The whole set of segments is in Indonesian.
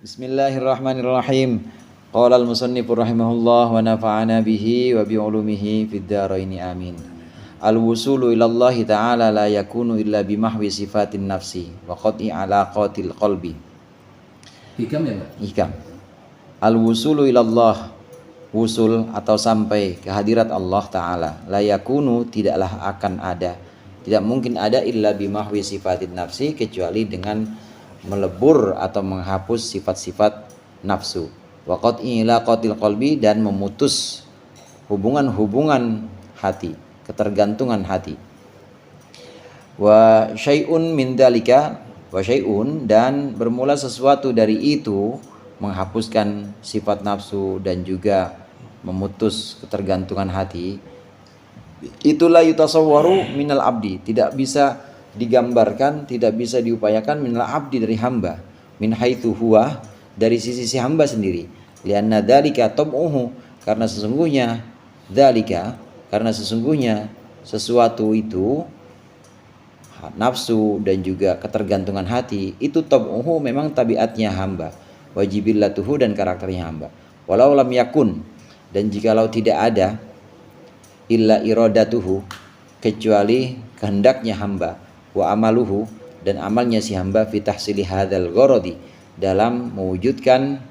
Bismillahirrahmanirrahim. Qala al-musannifu rahimahullah wa nafa'ana bihi wa bi ulumihi fid dharain amin. Al-wusulu ila Allah ta'ala la yakunu illa bi mahwi sifatin nafsi wa qat'i alaqatil qalbi. Hikam ya, Pak? Hikam. Al-wusulu ila Allah, wusul atau sampai ke hadirat Allah Ta'ala, la yakunu tidaklah akan ada, tidak mungkin ada illa bi mahwi sifatin nafsi, kecuali dengan melebur atau menghapus sifat-sifat nafsu, wa qat'i ilaqatil qalbi, dan memutus hubungan-hubungan hati, ketergantungan hati. Wa syai'un min dzalika, wa syai'un, dan bermula sesuatu dari itu menghapuskan sifat nafsu dan juga memutus ketergantungan hati. Itulah yutasawwaru minal abdi, tidak bisa digambarkan, tidak bisa diupayakan minal abdi, dari hamba, min haitsu huwa, dari sisi si hamba sendiri, lianna dzalika tab'uhu, karena sesungguhnya dzalika, karena sesungguhnya sesuatu itu, nafsu dan juga ketergantungan hati itu tab'uhu, memang tabiatnya hamba, wajibillatuhu, dan karakternya hamba. Walau lam yakun, dan jikalau tidak ada, illa iradatuhu, kecuali kehendaknya hamba, wa amaluhu, dan amalnya si hamba, fi tahsili hadzal gharadi, dalam mewujudkan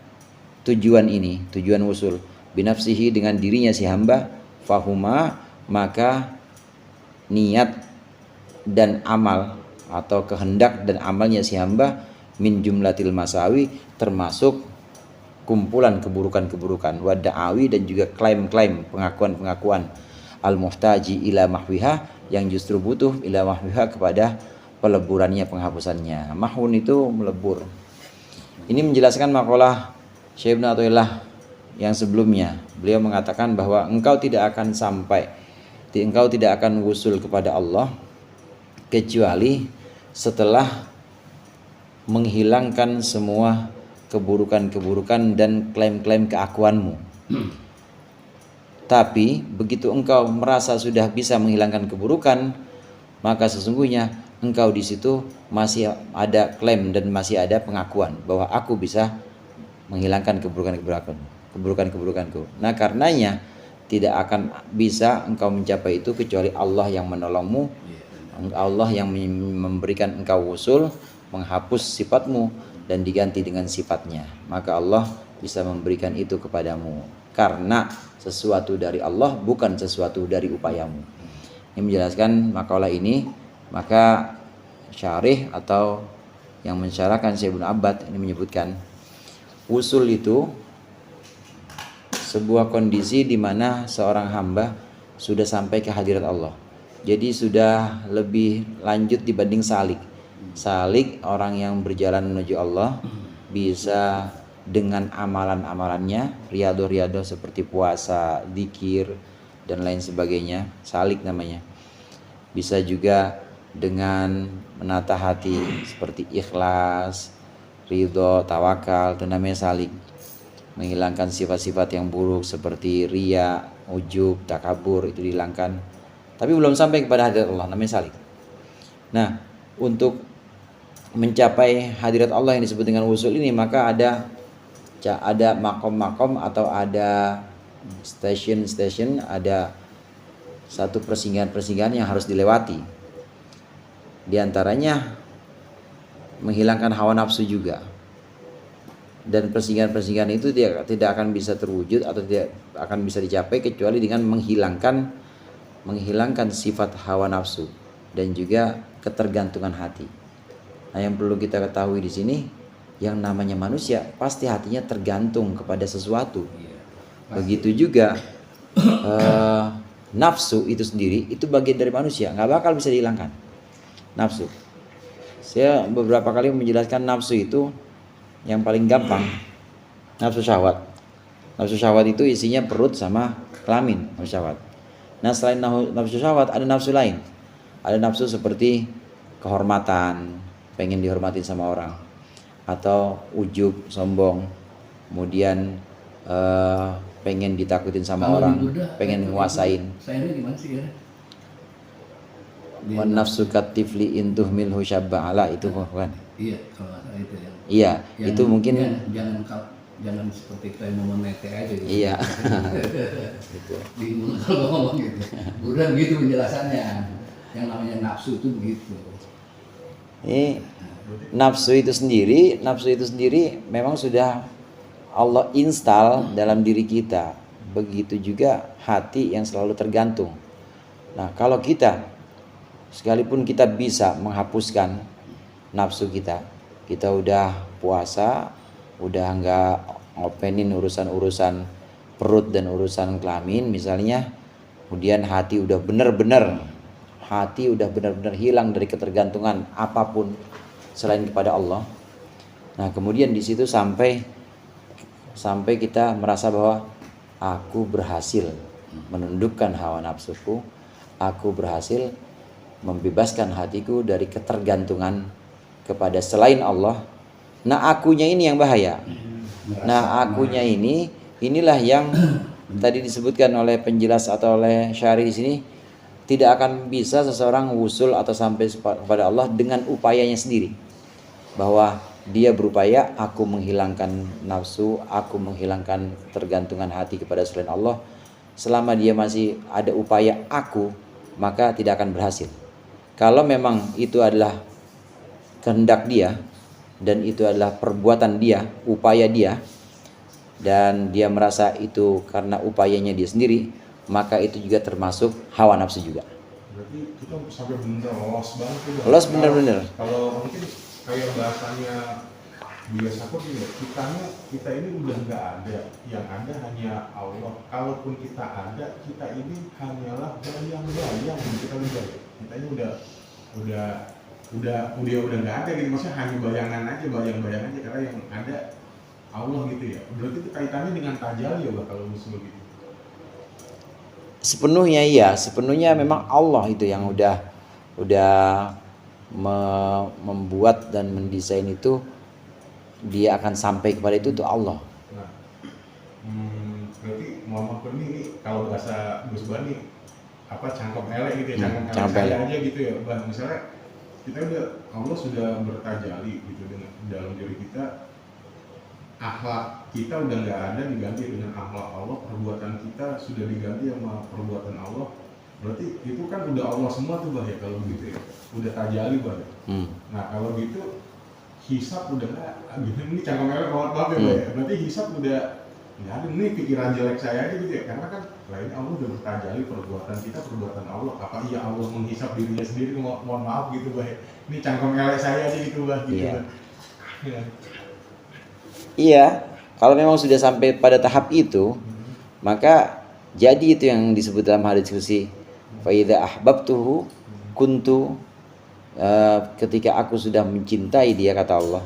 tujuan ini, tujuan wusul, binafsihi, dengan dirinya si hamba, fahuma, maka niat dan amal atau kehendak dan amalnya si hamba, min jumlatil masawi, termasuk kumpulan keburukan-keburukan, wa da'awi, dan juga klaim-klaim, pengakuan-pengakuan, al-muhtaji ila mahwiha, yang justru butuh ila mahwiha, kepada peleburannya, penghapusannya. Mahun itu melebur. Ini menjelaskan makalah Syekh Ibnu Athaillah yang sebelumnya. Beliau mengatakan bahwa engkau tidak akan sampai, engkau tidak akan wusul kepada Allah kecuali setelah menghilangkan semua keburukan-keburukan dan klaim-klaim keakuanmu. Tapi begitu engkau merasa sudah bisa menghilangkan keburukan, maka sesungguhnya engkau di situ masih ada klaim dan masih ada pengakuan bahwa aku bisa menghilangkan keburukanku. Nah, karenanya tidak akan bisa engkau mencapai itu kecuali Allah yang menolongmu, Allah yang memberikan engkau wusul, menghapus sifatmu dan diganti dengan sifatnya. Maka Allah bisa memberikan itu kepadamu, karena sesuatu dari Allah, bukan sesuatu dari upayamu. Ini menjelaskan makalah ini. Maka syarih atau yang mensyarahkan Syekh Ibnu Abbad ini menyebutkan usul itu sebuah kondisi di mana seorang hamba sudah sampai ke hadirat Allah. Jadi sudah lebih lanjut dibanding salik. Salik, orang yang berjalan menuju Allah, bisa dengan amalan-amalannya, riyadhah-riyadhah seperti puasa, zikir, dan lain sebagainya, salik namanya. Bisa juga dengan menata hati seperti ikhlas, ridho, tawakal, itu namanya salik. Menghilangkan sifat-sifat yang buruk seperti riya, ujub, takabur, itu dihilangkan. Tapi belum sampai kepada hadirat Allah, namanya salik. Nah, untuk mencapai hadirat Allah yang disebut dengan wusul ini, maka ada makom-makom atau ada stasiun-stasiun, ada satu persinggahan-persinggahan yang harus dilewati. Di antaranya menghilangkan hawa nafsu juga. Dan persinggahan-persinggahan itu tidak akan bisa terwujud atau tidak akan bisa dicapai kecuali dengan menghilangkan sifat hawa nafsu dan juga ketergantungan hati. Nah, yang perlu kita ketahui di sini, yang namanya manusia pasti hatinya tergantung kepada sesuatu. Begitu juga nafsu itu sendiri, itu bagian dari manusia, nggak bakal bisa dihilangkan. Nafsu, saya beberapa kali menjelaskan nafsu itu yang paling gampang, nafsu syahwat. Nafsu syahwat itu isinya perut sama kelamin, nafsu syahwat. Nah, selain nafsu syahwat ada nafsu lain. Ada nafsu seperti kehormatan, pengen dihormatin sama orang, atau ujub, sombong, kemudian pengen ditakutin sama orang, pengen nguasain. Saya gimana sih ya? Wan nafsu katifli intuh milhu syabba ala, itu bukan. Iya, kalau nggak salah itu yang. Iya, Yang itu mungkin jangan seperti kayak mau nete aja gitu. iya. Gitu. Bingung kalau ngomong gitu. Udah gitu penjelasannya. Yang namanya nafsu itu begitu. Ini nafsu itu sendiri memang sudah Allah install dalam diri kita. Begitu juga hati yang selalu tergantung. Nah, kalau kita sekalipun kita bisa menghapuskan nafsu kita udah puasa, udah nggak ngopenin urusan-urusan perut dan urusan kelamin misalnya, kemudian hati udah benar-benar hilang dari ketergantungan apapun selain kepada Allah. Nah, kemudian di situ sampai kita merasa bahwa aku berhasil menundukkan hawa nafsuku, aku berhasil membebaskan hatiku dari ketergantungan kepada selain Allah. Nah, akunya ini yang bahaya. Nah, akunya inilah yang tadi disebutkan oleh penjelas atau oleh syarih di sini, tidak akan bisa seseorang wusul atau sampai kepada Allah dengan upayanya sendiri. Bahwa dia berupaya, aku menghilangkan nafsu, aku menghilangkan tergantungan hati kepada selain Allah. Selama dia masih ada upaya aku, maka tidak akan berhasil. Kalau memang itu adalah kehendak dia, dan itu adalah perbuatan dia, upaya dia, dan dia merasa itu karena upayanya dia sendiri, maka itu juga termasuk hawa nafsu juga. Berarti kita sampai benar lolos banget tuh. Lolos benar-benar. Kalau mungkin kayak bahasanya biasa kok gini, kita ini udah nggak ada, yang ada hanya Allah. Kalaupun kita ada, kita ini hanyalah bayang-bayang. Kita ini udah nggak ada gitu, maksudnya hanya bayang aja karena yang ada Allah gitu ya. Berarti itu kaitannya dengan tajalli ya, kalau musuh gitu. Sepenuhnya iya, sepenuhnya memang Allah itu yang udah membuat dan mendesain itu, dia akan sampai kepada itu tuh Allah. Nah, berarti Muhammad ini kalau bahasa Gus Bani apa cangkok elek gitu ya, cangkok elek aja gitu ya. Bah, misalnya kita Allah sudah bertajalli gitu dengan dalam diri kita, akhlak kita udah nggak ada, diganti dengan akhlak Allah, perbuatan kita sudah diganti sama perbuatan Allah. Berarti itu kan udah Allah semua tuh, Bah, ya kalau gitu ya, udah tajalli, Bah. Nah, kalau gitu hisab udah nggak, ini cangkong elek banget ya, Bah, ya. Berarti hisab udah nggak ada, nih pikiran jelek saya aja gitu ya, karena kan lain Allah udah bertajalli, perbuatan kita perbuatan Allah. Apa iya Allah menghisab dirinya sendiri? Mohon maaf gitu, Bah. Ini cangkong elek saya aja gitu, Bah, gitu. Iya. Ya. Iya, kalau memang sudah sampai pada tahap itu, maka jadi itu yang disebut dalam hadis qudsi, fa idza ahbabtuhu kuntu, ketika aku sudah mencintai dia, kata Allah,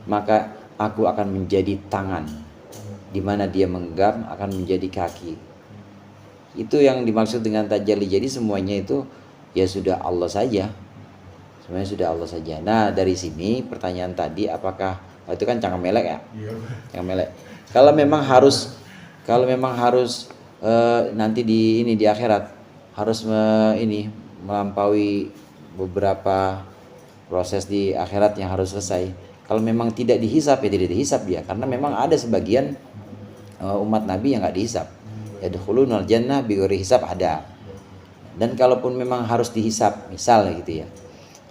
maka aku akan menjadi tangan, di mana dia menggenggam akan menjadi kaki. Itu yang dimaksud dengan tajalli. Jadi semuanya itu ya sudah Allah saja. Semuanya sudah Allah saja. Nah, dari sini pertanyaan tadi, apakah itu kan cangkem melek ya? Iya. Cangkem melek. Kalau memang harus nanti di akhirat harus melampaui beberapa proses di akhirat yang harus selesai. Kalau memang tidak dihisap, ya tidak dihisap dia, karena memang ada sebagian umat Nabi yang nggak dihisap. Yadkhulunal jannah bighairi hisab, ada. Dan kalaupun memang harus dihisap, misalnya gitu ya,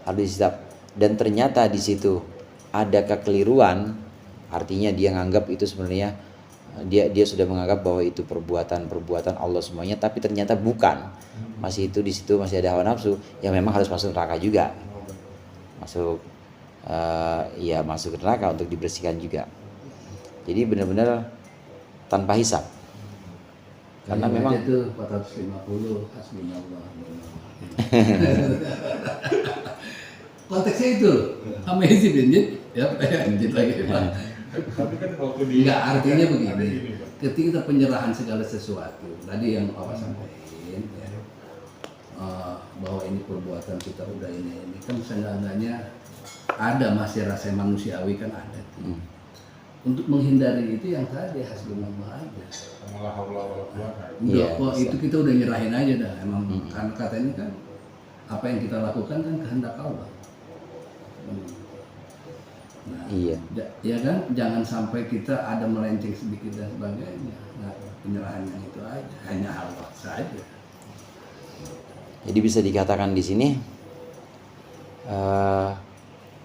harus dihisap, dan ternyata di situ ada kekeliruan, artinya dia nganggap itu sebenarnya dia sudah menganggap bahwa itu perbuatan Allah semuanya, tapi ternyata bukan, masih itu di situ masih ada hawa nafsu, yang memang harus masuk neraka juga, masuk masuk neraka untuk dibersihkan juga. Jadi benar-benar tanpa hisab, karena memang itu 450 hasbunallah. Konteksnya itu amazing banget ya, lanjut lagi Pak. Tapi kan waktu di Enggak, artinya begini, ketika penyerahan segala sesuatu tadi yang Bapak sampaikan ya, bahwa ini perbuatan kita udah ini kan seenggaknya ada masih rasa manusiawi kan ada tuh. Untuk menghindari itu yang tadi hasbunallah aja. malah haula wala quwata. Iya, itu kita udah nyerahin aja dah. Emang karena katanya kan apa yang kita lakukan kan kehendak Allah. Nah, Iya. ya kan, jangan sampai kita ada melenceng sedikit dan sebagainya. Nah, penyerahan yang itu aja, hanya Allah saja. Jadi bisa dikatakan di sini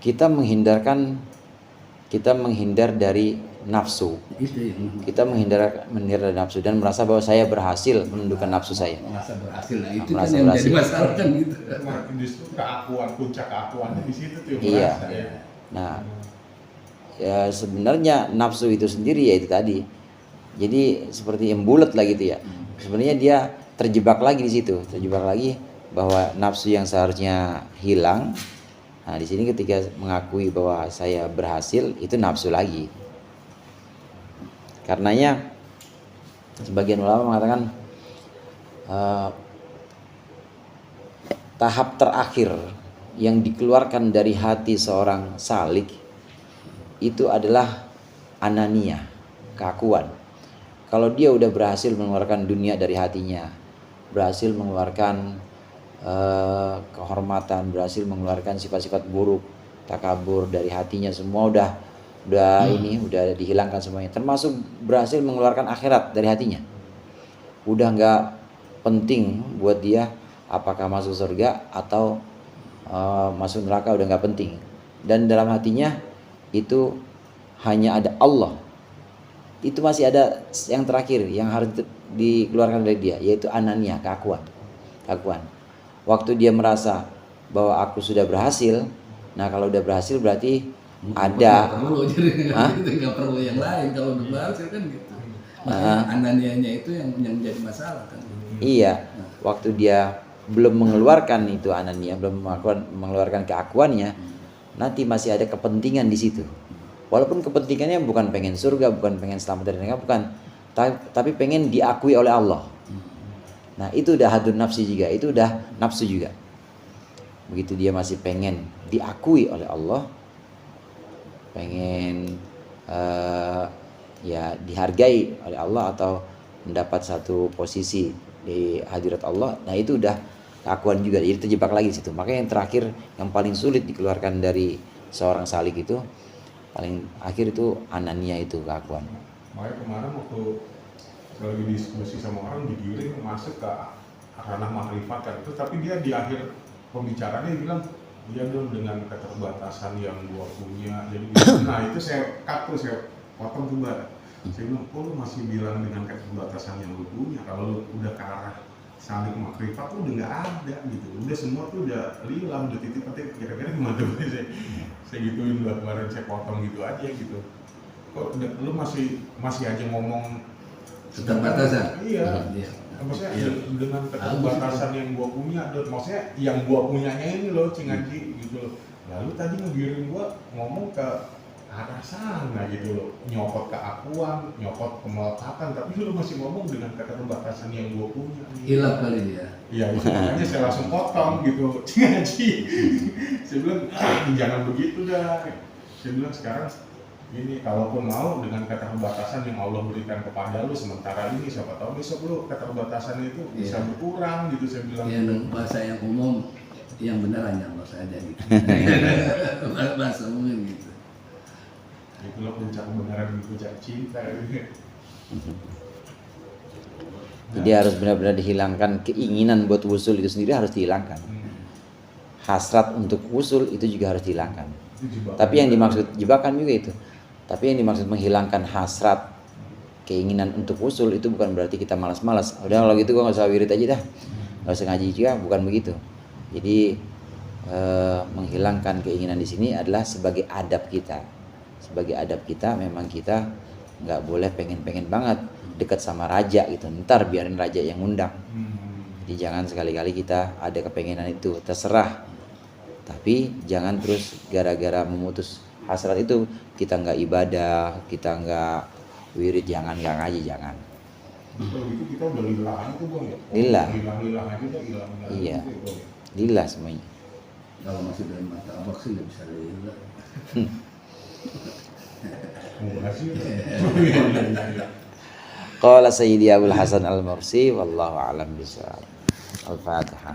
kita menghindar dari nafsu. Itu yang Kita menghindar dari nafsu dan merasa bahwa saya berhasil menundukkan nafsu saya. merasa berhasil. Nah, itu Merasa kan yang berhasil. jadi masalah kan gitu. Nah, justru keakuan, puncak keakuannya di situ tuh yang Iya. merasa ya. Nah, ya sebenarnya nafsu itu sendiri ya itu tadi. Jadi seperti yang bulat lah gitu ya. Sebenarnya dia terjebak lagi di situ, terjebak lagi bahwa nafsu yang seharusnya hilang. Nah, di sini ketika mengakui bahwa saya berhasil itu nafsu lagi. Karenanya sebagian ulama mengatakan tahap terakhir yang dikeluarkan dari hati seorang salik itu adalah anania, keakuan. Kalau dia udah berhasil mengeluarkan dunia dari hatinya, berhasil mengeluarkan kehormatan, berhasil mengeluarkan sifat-sifat buruk, takabur dari hatinya, semua udah dihilangkan semuanya, termasuk berhasil mengeluarkan akhirat dari hatinya. Udah nggak penting buat dia apakah masuk surga atau masuk neraka, udah nggak penting. Dan dalam hatinya itu hanya ada Allah. Itu masih ada yang terakhir yang harus dikeluarkan dari dia, yaitu anania, keakuan. Waktu dia merasa bahwa aku sudah berhasil, nah kalau udah berhasil berarti ada. Nggak perlu yang lain kalau udah berhasil kan gitu. Makanya ananianya itu yang jadi masalah kan. Iya, waktu dia belum mengeluarkan itu anania, belum mengeluarkan keakuannya, nanti masih ada kepentingan di situ. Walaupun kepentingannya bukan pengen surga, bukan pengen selamat dari neraka, bukan, tapi pengen diakui oleh Allah. Nah itu udah hadun nafsi juga, itu udah nafsu juga. Begitu dia masih pengen diakui oleh Allah, pengen ya dihargai oleh Allah atau mendapat satu posisi di hadirat Allah, nah itu udah keakuan juga, jadi terjebak lagi di situ. Makanya yang terakhir, yang paling sulit dikeluarkan dari seorang salik itu, paling akhir itu anania, itu keakuan. Makanya kemarin waktu saya lagi diskusi sama orang, digiring masuk ke ranah makrifat kan, terus tapi dia di akhir pembicaranya bilang, iya dong dengan keterbatasan yang gua punya, jadi nah itu saya cut tuh, saya potong coba. Saya bilang, kok lu masih bilang dengan keterbatasan yang lu punya, kalau lu udah ke arah saling makrifat tuh udah nggak ada gitu, udah semua tuh udah hilang, udah titik-titik, kira-kira gimana tuh? saya gituin lah kemarin, saya potong gitu aja gitu. Kok lu masih aja ngomong keterbatasan? Iya. Maksudnya dengan keterbatasan yang gua punya, maksudnya yang gua punyanya ini loh, Cing Haji gitu loh. Lalu tadi ngegiring gua ngomong ke arah sana gitu loh, nyokot keakuan, nyokot kemelekatan, tapi lu masih ngomong dengan keterbatasan yang gua punya. Hilap kali dia. Iya, itu makanya saya langsung potong gitu, Cing Haji. Saya bilang, jangan begitu dah. Saya bilang sekarang ini kalaupun mau dengan keterbatasan yang Allah berikan kepada lu sementara ini, siapa tahu besok lu keterbatasan itu bisa berkurang gitu, saya bilang. Ya, bahasa yang umum yang benar hanya Allah saja gitu. Bahasa umum gitu. Itulah puncak kebenaran, puncak cinta. Jadi harus benar-benar dihilangkan keinginan buat wusul itu sendiri, harus dihilangkan. Hasrat untuk wusul itu juga harus dihilangkan. Tapi yang dimaksud jebakan juga itu. Tapi yang dimaksud menghilangkan hasrat, keinginan untuk usul itu bukan berarti kita malas-malas. Udah kalau gitu gua nggak usah wirid aja dah, nggak usah ngaji juga, bukan begitu. Jadi menghilangkan keinginan di sini adalah sebagai adab kita. Sebagai adab kita, memang kita nggak boleh pengen-pengen banget dekat sama raja gitu. Ntar biarin raja yang undang. Jadi jangan sekali-kali kita ada kepengenan itu, terserah. Tapi jangan terus gara-gara memutus hasrat itu kita nggak ibadah, kita nggak wirid, jangan, nggak ngaji, jangan. Kalau gitu kita udah lillah aja tuh Bang ya. Lillah. Lillah aja udah hilang. Iya. Lillah semuanya. Kalau masih dalam mata abak sih nggak bisa lillah. Qala Sayyidi Abul Hasan Al-Mursi wallahu a'lam bishawab. Al-Fatihah.